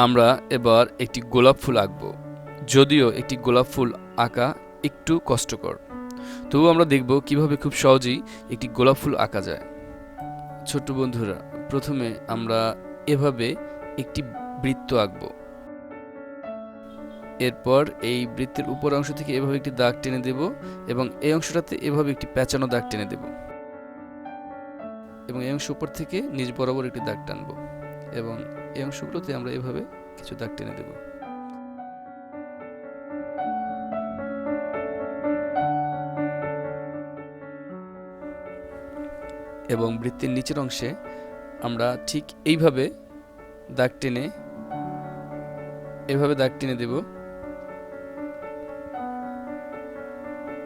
আমরা এবার একটি গোলাপ ফুল আঁকব। যদিও একটি গোলাপ ফুল আঁকা একটু কষ্টকর, তবুও আমরা দেখব কিভাবে খুব সহজেই একটি গোলাপ ফুল আঁকা যায়। ছোট্ট বন্ধুরা, প্রথমে আমরা এভাবে একটি বৃত্ত আঁকব। এরপর এই বৃত্তের উপর অংশ থেকে এভাবে একটি দাগ টেনে দেব এবং এই অংশটাতে এভাবে একটি পেঁচানো দাগ টেনে দেব এবং এই অংশ উপর থেকে নিচ বরাবর একটি দাগ টানব এবং এই অংশগুলোতে আমরা এভাবে কিছু দাগ টেনে দেব। এবং বৃত্তের নিচের অংশে আমরা ঠিক এইভাবে দাগ টেনে দেব।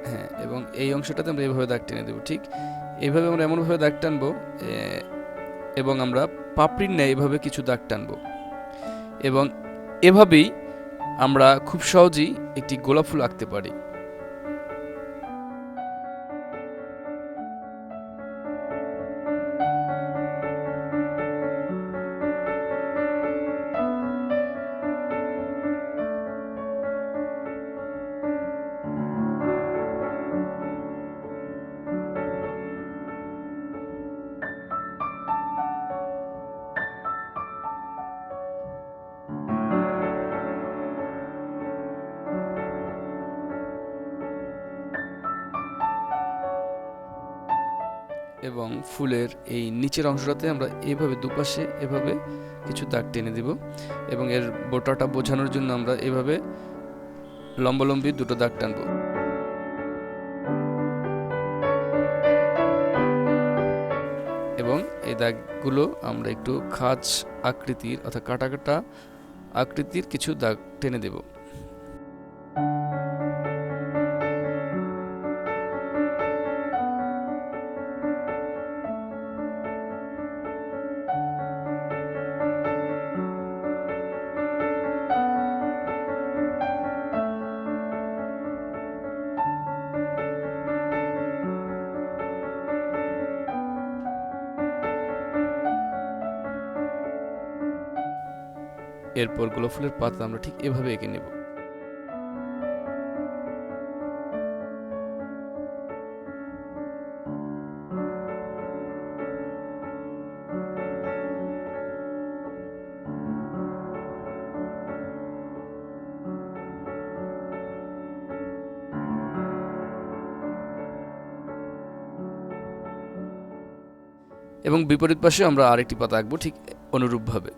হ্যাঁ, এবং এই অংশটাতে আমরা এইভাবে দাগ টেনে দেব। ঠিক এইভাবে আমরা এমনভাবে দাগ টানবো এবং আমরা পাপড়ির ন্যায় এভাবে কিছু দাগ টানবো এবং এভাবেই আমরা খুব সহজেই একটি গোলাপ ফুল আঁকতে পারি। এবং ফুলের এই নিচের অংশটাতে আমরা এভাবে দুপাশে এভাবে কিছু দাগ টেনে দেব এবং এর বোটাটা বোঝানোর জন্য আমরা এভাবে লম্বালম্বি দুটো দাগ টানবো। এবং এই দাগগুলো আমরা একটু খাঁজ আকৃতির অর্থাৎ কাটা কাটা আকৃতির কিছু দাগ টেনে দেব। এরপর গোলাপ ফুলের পাতা আমরা ঠিক এভাবে এঁকে নেব। এবং বিপরীত পাশে আমরা আরেকটি পাতা আঁকবো ঠিক অনুরূপভাবে।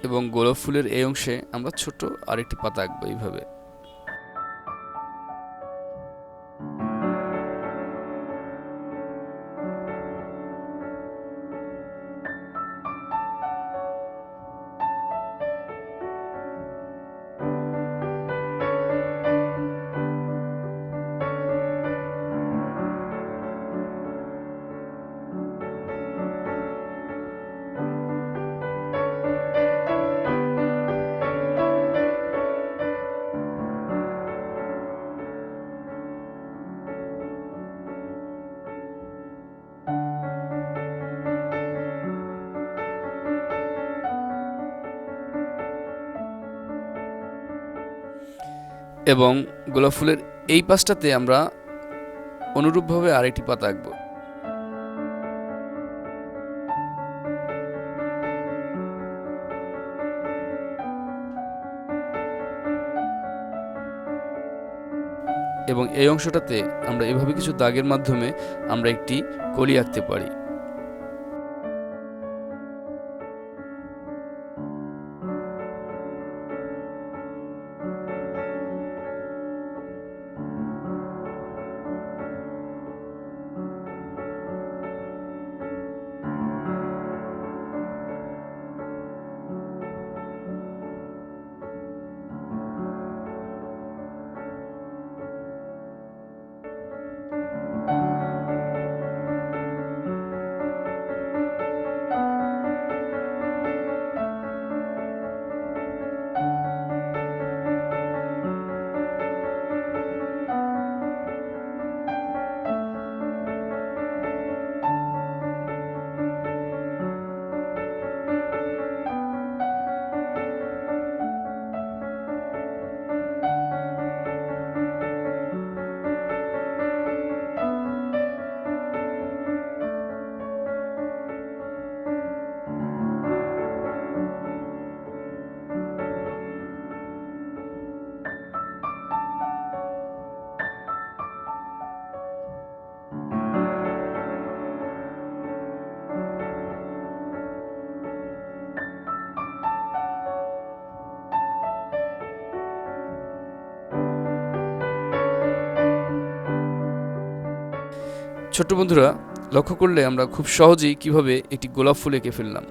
এবং গোলাপ ফুলের এই অংশে আমরা ছোট আরেকটি পাতা আঁকবো এইভাবে। এবং গোলাপ ফুলের এই পাশটাতে আমরা অনুরূপভাবে আরেকটি পাতা আঁকবো। এবং এই অংশটাতে আমরা এভাবে কিছু দাগের মাধ্যমে আমরা একটি কলি আঁকতে পারি। ছোট্ট বন্ধুরা, লক্ষ্য করলে আমরা খুব সহজেই কিভাবে একটি গোলাপ ফুল এঁকে ফেললাম।